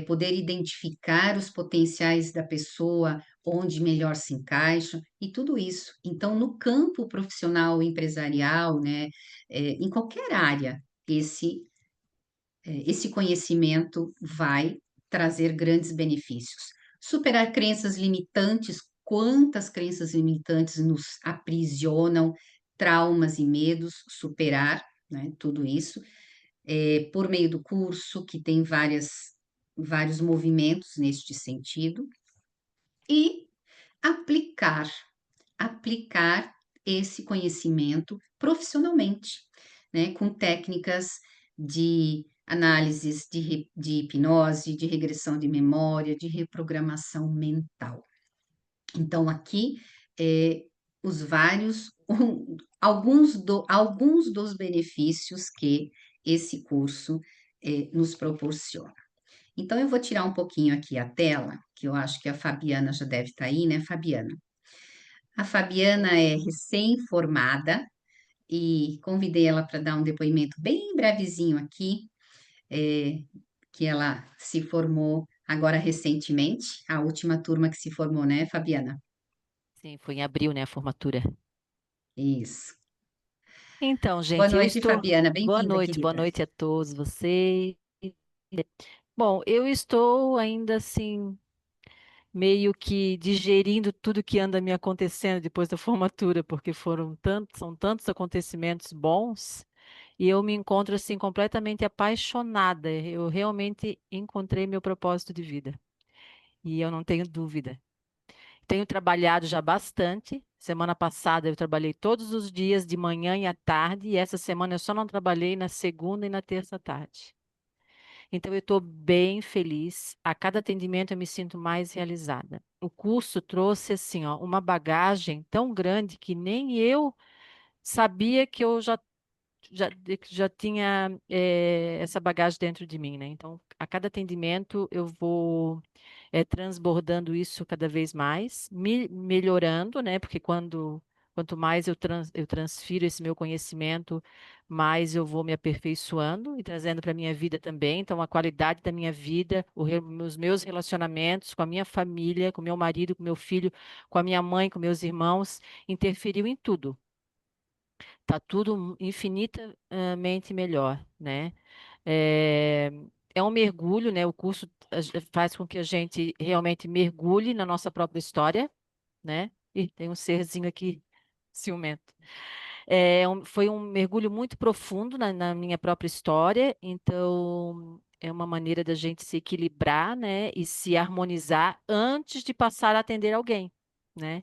poder identificar os potenciais da pessoa, onde melhor se encaixa, e tudo isso. Então, no campo profissional, empresarial, né, em qualquer área, esse conhecimento vai trazer grandes benefícios. Superar crenças limitantes, quantas crenças limitantes nos aprisionam, traumas e medos, superar, né, tudo isso, por meio do curso, que tem vários movimentos neste sentido, e aplicar, aplicar esse conhecimento profissionalmente, né, com técnicas de análises de hipnose, de regressão de memória, de reprogramação mental. Então, aqui, os vários, alguns dos benefícios que esse curso nos proporciona. Então, eu vou tirar um pouquinho aqui a tela, que eu acho que a Fabiana já deve estar aí, né, Fabiana? A Fabiana é recém-formada e convidei ela para dar um depoimento bem brevezinho aqui, é, que ela se formou agora recentemente, a última turma que se formou, né, Fabiana? Sim, foi em abril, né, a formatura. Isso. Então, Boa gente, eu noite, estou. Fabiana. Bem-vinda, Boa querida. noite a todos vocês. Bom, eu estou ainda assim, meio que digerindo tudo que anda me acontecendo depois da formatura, porque são tantos acontecimentos bons, e eu me encontro assim completamente apaixonada. Eu realmente encontrei meu propósito de vida, e eu não tenho dúvida. Tenho trabalhado já bastante. Semana passada eu trabalhei todos os dias, de manhã e à tarde, e essa semana eu só não trabalhei na segunda e na terça à tarde. Então eu estou bem feliz. A cada atendimento eu me sinto mais realizada. O curso trouxe assim, ó, uma bagagem tão grande que nem eu sabia que eu já tinha essa bagagem dentro de mim, né? Então, a cada atendimento eu vou transbordando isso cada vez mais, melhorando, né? Porque quanto mais eu transfiro esse meu conhecimento, mais eu vou me aperfeiçoando e trazendo para a minha vida também. Então, a qualidade da minha vida, os meus relacionamentos com a minha família, com meu marido, com meu filho, com a minha mãe, com meus irmãos, interferiu em tudo. Tá tudo infinitamente melhor, né? É, é um mergulho, né? O curso faz com que a gente realmente mergulhe na nossa própria história, né? E tem um serzinho aqui ciumento. Foi um mergulho muito profundo na minha própria história, então é uma maneira da gente se equilibrar, né? E se harmonizar antes de passar a atender alguém, né?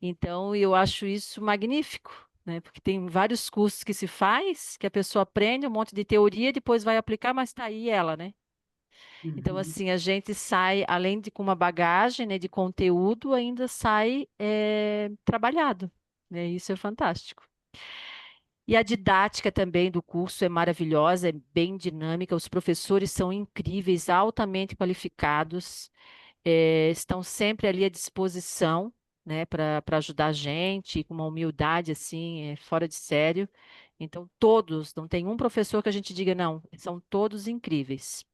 Então, eu acho isso magnífico, né? Porque tem vários cursos que se faz, que a pessoa aprende um monte de teoria, depois vai aplicar, mas está aí ela, né? Então, Uhum. assim, a gente sai, além de com uma bagagem, né, de conteúdo, ainda sai trabalhado, né? Isso é fantástico. E a didática também do curso é maravilhosa, é bem dinâmica, os professores são incríveis, altamente qualificados, estão sempre ali à disposição, né, para ajudar a gente, com uma humildade assim, fora de sério. Então, todos, não tem um professor que a gente diga, não, são todos incríveis.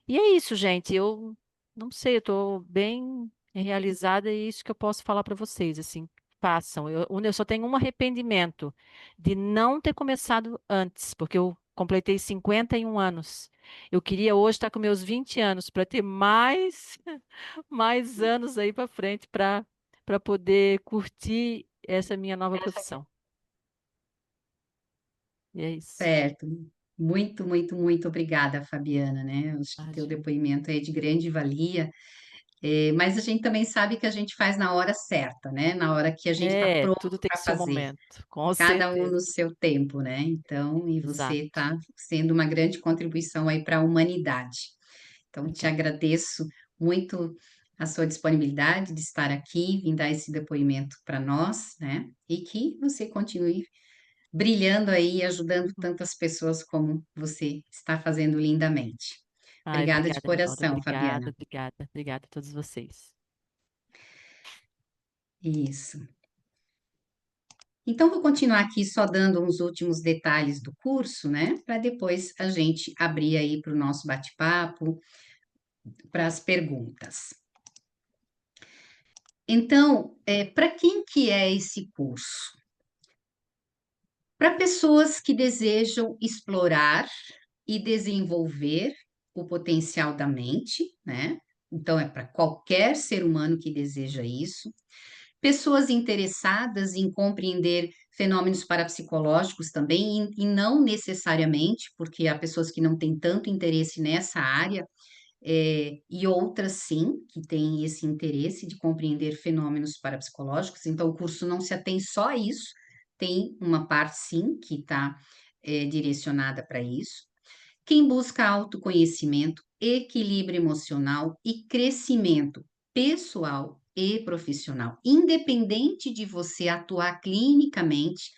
E é isso, gente. Eu não sei, eu estou bem realizada e é isso que eu posso falar para vocês, assim, façam. Eu só tenho um arrependimento de não ter começado antes, porque eu completei 51 anos. Eu queria hoje estar com meus 20 anos para ter mais anos aí para frente para poder curtir essa minha nova profissão. E é isso. Certo. Muito, muito, muito obrigada, Fabiana, né? Acho que teu Imagina. depoimento é de grande valia, mas a gente também sabe que a gente faz na hora certa, né? Na hora que a gente está É, pronto tudo tem para seu fazer, momento, com cada um certeza. no seu tempo, né? Então, e você Exato. está sendo uma grande contribuição aí para a humanidade. Então, te Obrigada. agradeço muito a sua disponibilidade de estar aqui, vir dar esse depoimento para nós, né? E que você continue brilhando aí, e ajudando tantas pessoas como você está fazendo lindamente. Ai, Obrigada de obrigada, Nivalda. coração, Obrigada, Fabiana. obrigada, obrigada a todos vocês. Isso. Então, vou continuar aqui só dando uns últimos detalhes do curso, né? Para depois a gente abrir aí para o nosso bate-papo, para as perguntas. Então, para quem que é esse curso? Para pessoas que desejam explorar e desenvolver o potencial da mente, né? Então, é para qualquer ser humano que deseja isso. Pessoas interessadas em compreender fenômenos parapsicológicos também, e não necessariamente, porque há pessoas que não têm tanto interesse nessa área, e outras sim, que têm esse interesse de compreender fenômenos parapsicológicos. Então, o curso não se atém só a isso, tem uma parte sim que está direcionada para isso. Quem busca autoconhecimento, equilíbrio emocional e crescimento pessoal e profissional, independente de você atuar clinicamente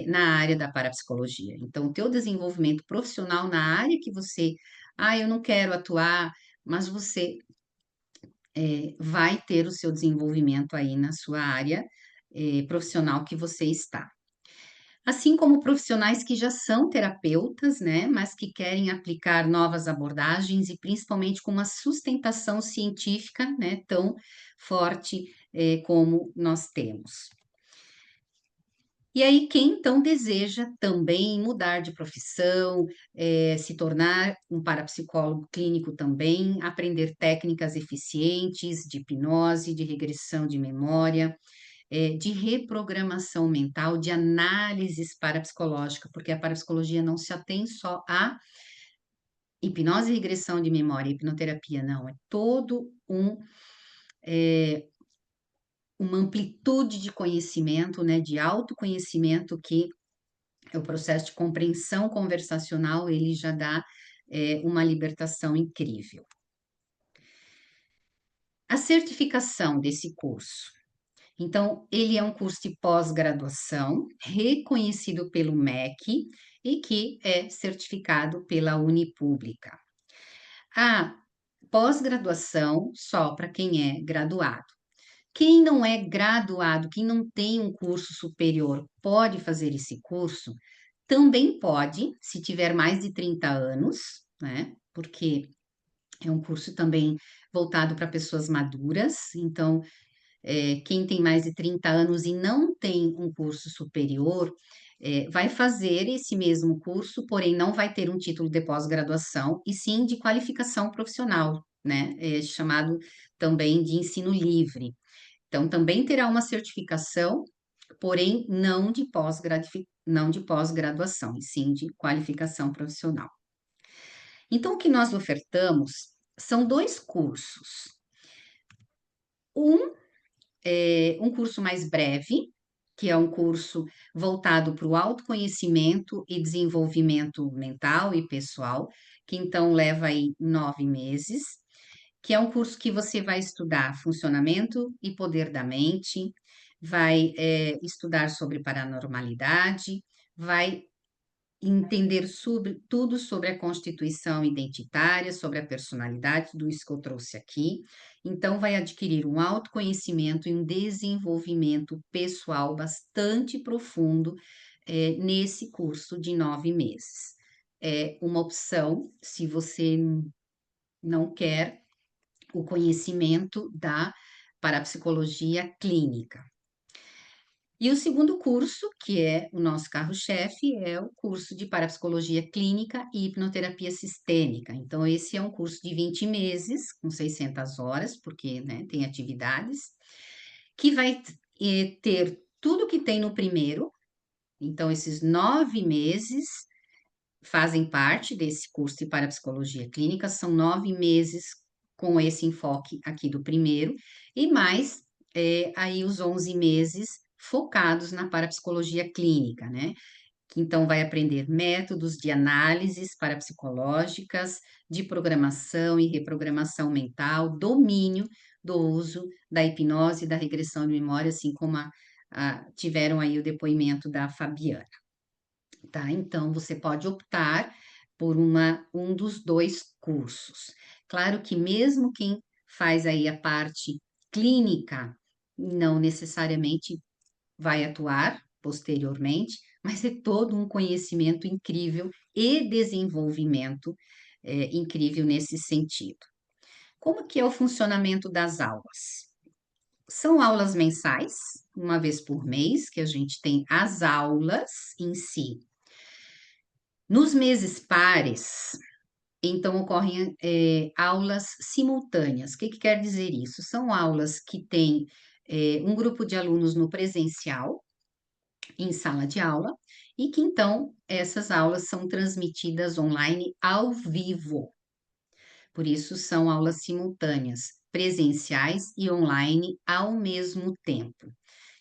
na área da parapsicologia. Então, o teu desenvolvimento profissional na área que você, eu não quero atuar, mas você vai ter o seu desenvolvimento aí na sua área profissional que você está. Assim como profissionais que já são terapeutas, né, mas que querem aplicar novas abordagens e principalmente com uma sustentação científica, né, tão forte como nós temos. E aí, quem então deseja também mudar de profissão, se tornar um parapsicólogo clínico também, aprender técnicas eficientes de hipnose, de regressão de memória, de reprogramação mental, de análises parapsicológica, porque a parapsicologia não se atém só a hipnose e regressão de memória, hipnoterapia, não, é todo uma amplitude de conhecimento, né, de autoconhecimento que é o processo de compreensão conversacional, ele já dá uma libertação incrível. A certificação desse curso. Então, ele é um curso de pós-graduação, reconhecido pelo MEC e que é certificado pela Unipública. A pós-graduação só para quem é graduado. Quem não é graduado, quem não tem um curso superior, pode fazer esse curso? Também pode, se tiver mais de 30 anos, né? Porque é um curso também voltado para pessoas maduras, então quem tem mais de 30 anos e não tem um curso superior, vai fazer esse mesmo curso, porém não vai ter um título de pós-graduação, e sim de qualificação profissional, né? É chamado também de ensino livre. Então, também terá uma certificação, porém não de pós-graduação, e sim de qualificação profissional. Então, o que nós ofertamos são dois cursos. Um curso mais breve, que é um curso voltado para o autoconhecimento e desenvolvimento mental e pessoal, que então leva aí 9 meses, que é um curso que você vai estudar funcionamento e poder da mente, vai estudar sobre paranormalidade, vai entender tudo sobre a constituição identitária, sobre a personalidade, tudo isso que eu trouxe aqui. Então, vai adquirir um autoconhecimento e um desenvolvimento pessoal bastante profundo nesse curso de 9 meses. É uma opção, se você não quer o conhecimento da parapsicologia clínica. E o segundo curso, que é o nosso carro-chefe, é o curso de parapsicologia clínica e hipnoterapia sistêmica. Então, esse é um curso de 20 meses, com 600 horas, porque né, tem atividades, que vai ter tudo que tem no primeiro. Então, esses 9 meses fazem parte desse curso de parapsicologia clínica, são 9 meses com esse enfoque aqui do primeiro, e mais aí os 11 meses focados na parapsicologia clínica, né? Que então vai aprender métodos de análises parapsicológicas, de programação e reprogramação mental, domínio do uso da hipnose e da regressão de memória, assim como tiveram aí o depoimento da Fabiana, tá? Então, você pode optar por um dos dois cursos. Claro que mesmo quem faz aí a parte clínica, não necessariamente vai atuar posteriormente, mas é todo um conhecimento incrível e desenvolvimento incrível nesse sentido. Como que é o funcionamento das aulas? São aulas mensais, uma vez por mês, que a gente tem as aulas em si. Nos meses pares, então, ocorrem aulas simultâneas. O que quer dizer isso? São aulas que têm um grupo de alunos no presencial, em sala de aula, e que então essas aulas são transmitidas online ao vivo. Por isso, são aulas simultâneas, presenciais e online ao mesmo tempo.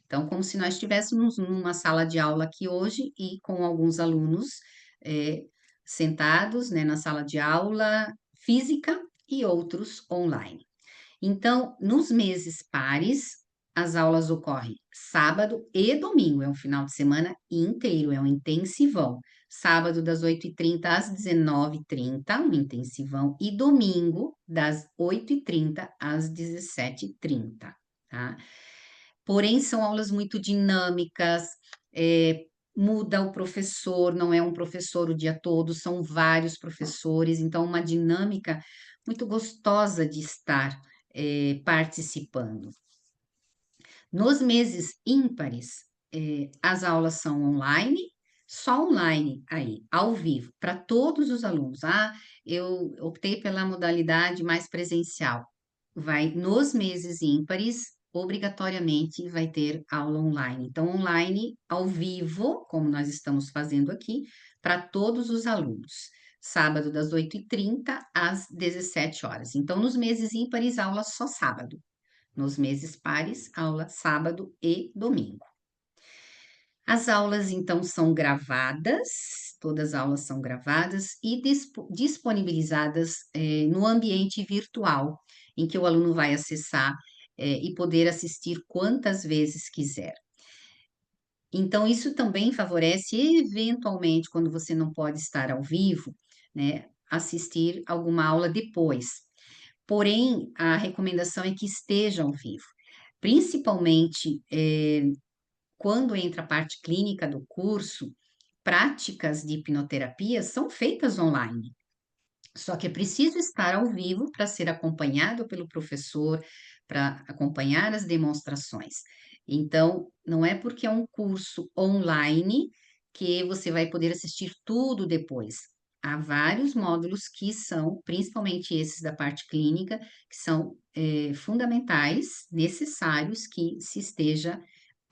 Então, como se nós estivéssemos numa sala de aula aqui hoje e com alguns alunos sentados, né, na sala de aula física e outros online. Então, nos meses pares, as aulas ocorrem sábado e domingo, é um final de semana inteiro, é um intensivão. Sábado, das 8h30 às 19h30, um intensivão, e domingo, das 8h30 às 17h30, tá? Porém, são aulas muito dinâmicas, muda o professor, não é um professor o dia todo, são vários professores, então, uma dinâmica muito gostosa de estar participando. Nos meses ímpares, as aulas são online, só online aí, ao vivo, para todos os alunos. Ah, eu optei pela modalidade mais presencial. Vai nos meses ímpares, obrigatoriamente vai ter aula online. Então, online, ao vivo, como nós estamos fazendo aqui, para todos os alunos. Sábado, das 8h30 às 17h. Então, nos meses ímpares, aula só sábado. Nos meses pares, aula sábado e domingo. As aulas, então, são gravadas, todas as aulas são gravadas e disponibilizadas no ambiente virtual, em que o aluno vai acessar e poder assistir quantas vezes quiser. Então, isso também favorece, eventualmente, quando você não pode estar ao vivo, né, assistir alguma aula depois. Porém, a recomendação é que esteja ao vivo, principalmente quando entra a parte clínica do curso, práticas de hipnoterapia são feitas online. Só que é preciso estar ao vivo para ser acompanhado pelo professor, para acompanhar as demonstrações. Então, não é porque é um curso online que você vai poder assistir tudo depois. Há vários módulos que são, principalmente esses da parte clínica, que são fundamentais, necessários que se esteja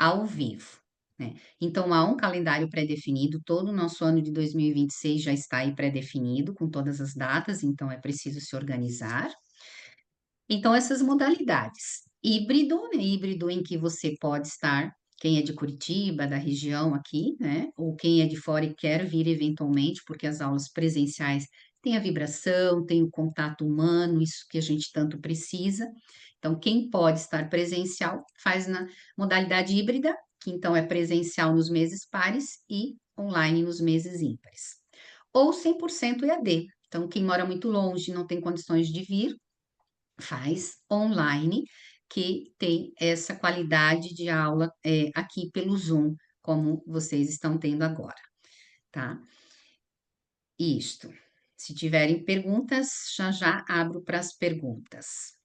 ao vivo, né? Então, há um calendário pré-definido, todo o nosso ano de 2026 já está aí pré-definido, com todas as datas, então é preciso se organizar. Então, essas modalidades. Híbrido, né? Híbrido em que você pode estar, quem é de Curitiba, da região aqui, né? Ou quem é de fora e quer vir eventualmente, porque as aulas presenciais têm a vibração, tem o contato humano, isso que a gente tanto precisa. Então, quem pode estar presencial, faz na modalidade híbrida, que então é presencial nos meses pares e online nos meses ímpares. Ou 100% EAD. Então, quem mora muito longe, não tem condições de vir, faz online, que tem essa qualidade de aula aqui pelo Zoom, como vocês estão tendo agora, tá? Isto. Se tiverem perguntas, já abro para as perguntas.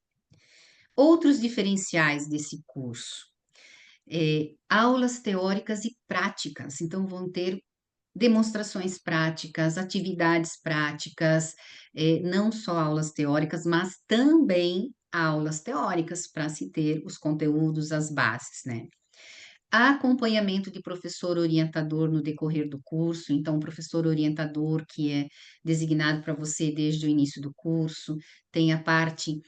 Outros diferenciais desse curso. Aulas teóricas e práticas, então vão ter demonstrações práticas, atividades práticas, não só aulas teóricas, mas também aulas teóricas para se ter os conteúdos, as bases, né? acompanhamento de professor orientador no decorrer do curso, então, um professor orientador que é designado para você desde o início do curso, tem a parte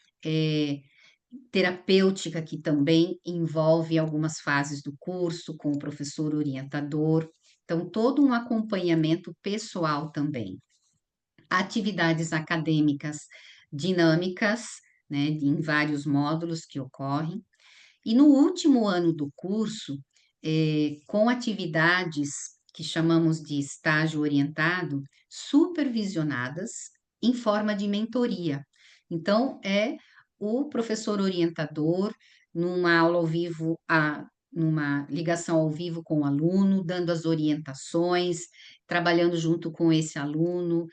terapêutica, que também envolve algumas fases do curso com o professor orientador, então, todo um acompanhamento pessoal também. Atividades acadêmicas dinâmicas, né, em vários módulos que ocorrem. E no último ano do curso, com atividades que chamamos de estágio orientado, supervisionadas em forma de mentoria. Então, é o professor orientador, numa aula ao vivo, numa ligação ao vivo com o aluno, dando as orientações, trabalhando junto com esse aluno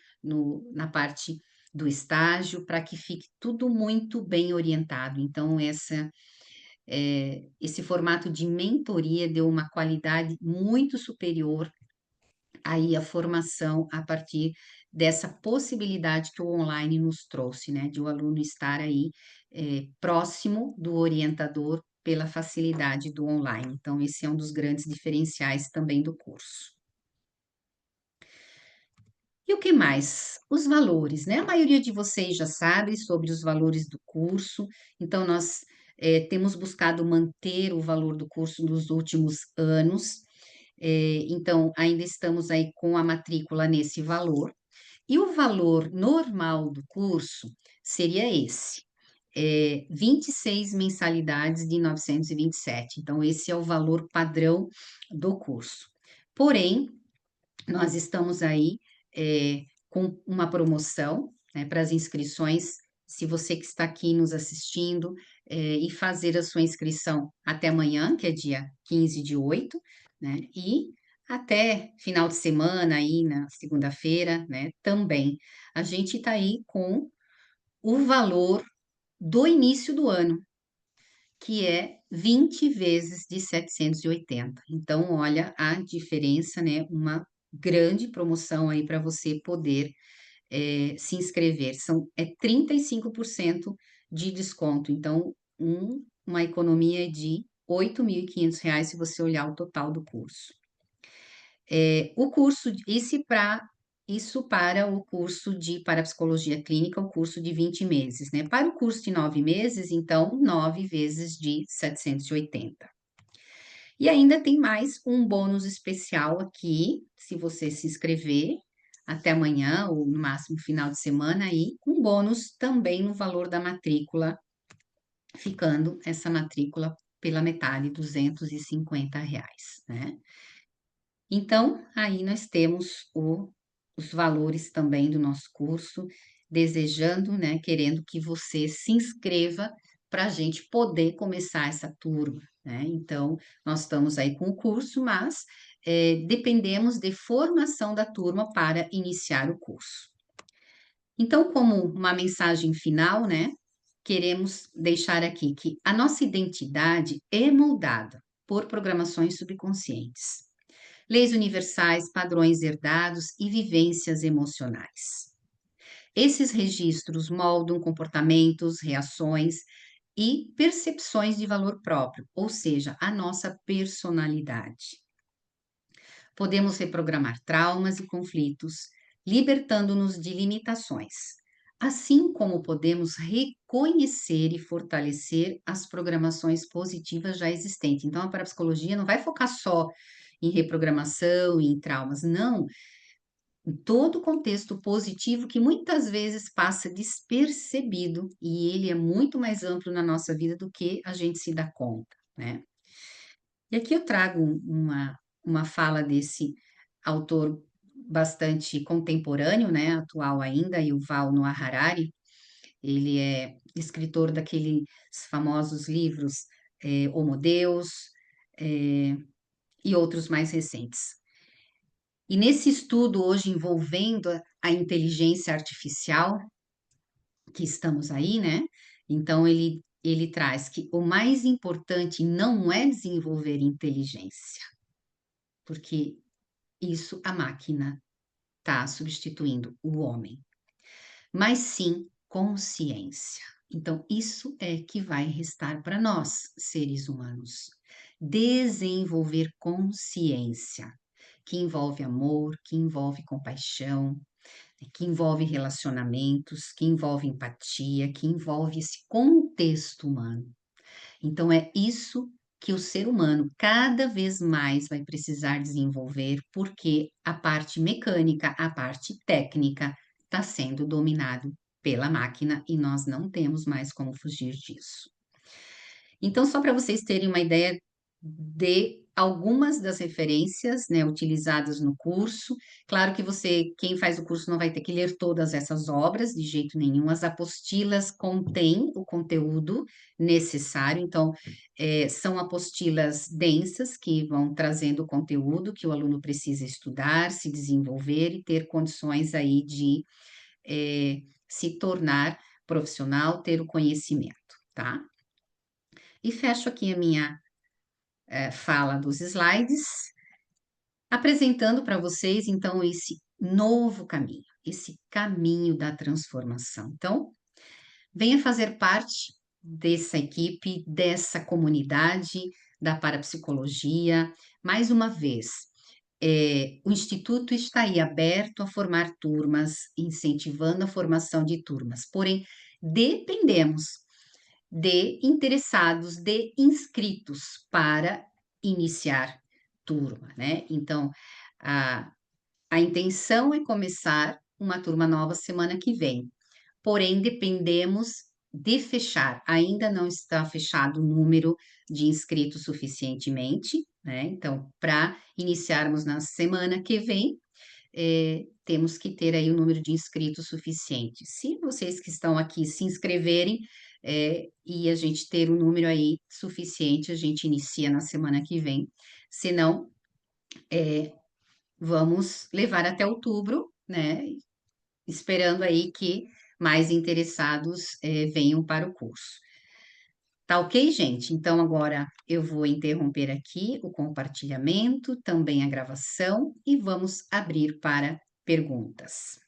na parte do estágio, para que fique tudo muito bem orientado. Então, esse formato de mentoria deu uma qualidade muito superior aí à formação a partir dessa possibilidade que o online nos trouxe, né? De o aluno estar aí próximo do orientador pela facilidade do online. Então, esse é um dos grandes diferenciais também do curso. E o que mais? Os valores, né? A maioria de vocês já sabe sobre os valores do curso, então nós temos buscado manter o valor do curso nos últimos anos, então ainda estamos aí com a matrícula nesse valor, e o valor normal do curso seria esse, 26 mensalidades de 927, então esse é o valor padrão do curso. Porém, nós estamos aí com uma promoção, né, para as inscrições. Se você que está aqui nos assistindo e fazer a sua inscrição até amanhã, que é dia 15/8, né, e até final de semana, aí na segunda-feira, né, também. A gente está aí com o valor do início do ano, que é 20 vezes de 780. Então, olha a diferença, né? Uma grande promoção aí para você poder se inscrever. 35% de desconto. Então, uma economia de R$ 8.500 se você olhar o total do curso. O curso, isso para o curso de parapsicologia clínica, o curso de 20 meses, né? Para o curso de 9 meses, então, 9 vezes de 780. E ainda tem mais um bônus especial aqui, se você se inscrever até amanhã, ou no máximo final de semana, aí, um bônus também no valor da matrícula, ficando essa matrícula pela metade, R$ 250, né? Então, aí nós temos os valores também do nosso curso, desejando, né, querendo que você se inscreva para a gente poder começar essa turma, né? Então, nós estamos aí com o curso, mas dependemos de formação da turma para iniciar o curso. Então, como uma mensagem final, né, queremos deixar aqui que a nossa identidade é moldada por programações subconscientes, leis universais, padrões herdados e vivências emocionais. Esses registros moldam comportamentos, reações e percepções de valor próprio, ou seja, a nossa personalidade. Podemos reprogramar traumas e conflitos, libertando-nos de limitações, assim como podemos reconhecer e fortalecer as programações positivas já existentes. Então, a parapsicologia não vai focar só em reprogramação e em traumas, não. Em todo o contexto positivo que muitas vezes passa despercebido e ele é muito mais amplo na nossa vida do que a gente se dá conta, né? E aqui eu trago uma fala desse autor bastante contemporâneo, né, atual ainda, Yuval Noah Harari. Ele é escritor daqueles famosos livros Homo Deus e outros mais recentes. E nesse estudo hoje envolvendo a inteligência artificial, que estamos aí, né? Então ele traz que o mais importante não é desenvolver inteligência, porque isso a máquina está substituindo o homem, mas sim consciência. Então, isso é que vai restar para nós, seres humanos. desenvolver consciência, que envolve amor, que envolve compaixão, que envolve relacionamentos, que envolve empatia, que envolve esse contexto humano. Então, é isso que o ser humano cada vez mais vai precisar desenvolver, porque a parte mecânica, a parte técnica, está sendo dominado pela máquina e nós não temos mais como fugir disso. Então, só para vocês terem uma ideia de algumas das referências, né, utilizadas no curso. Claro que quem faz o curso não vai ter que ler todas essas obras de jeito nenhum. As apostilas contêm o conteúdo necessário, então são apostilas densas que vão trazendo o conteúdo que o aluno precisa estudar, se desenvolver e ter condições aí de se tornar profissional, ter o conhecimento, tá? E fecho aqui a minha fala dos slides, apresentando para vocês, então, esse novo caminho, esse caminho da transformação. Então, venha fazer parte dessa equipe, dessa comunidade da parapsicologia. Mais uma vez, o Instituto está aí aberto a formar turmas, incentivando a formação de turmas, porém, dependemos de interessados, de inscritos para iniciar turma, né? Então, a intenção é começar uma turma nova semana que vem, porém, dependemos de fechar. Ainda não está fechado o número de inscritos suficientemente, né? Então, para iniciarmos na semana que vem, temos que ter aí o número de inscritos suficiente. Se vocês que estão aqui se inscreverem, e a gente ter um número aí suficiente, a gente inicia na semana que vem. Se não, vamos levar até outubro, né? Esperando aí que mais interessados venham para o curso. Tá ok, gente? Então, agora eu vou interromper aqui o compartilhamento, também a gravação, e vamos abrir para perguntas.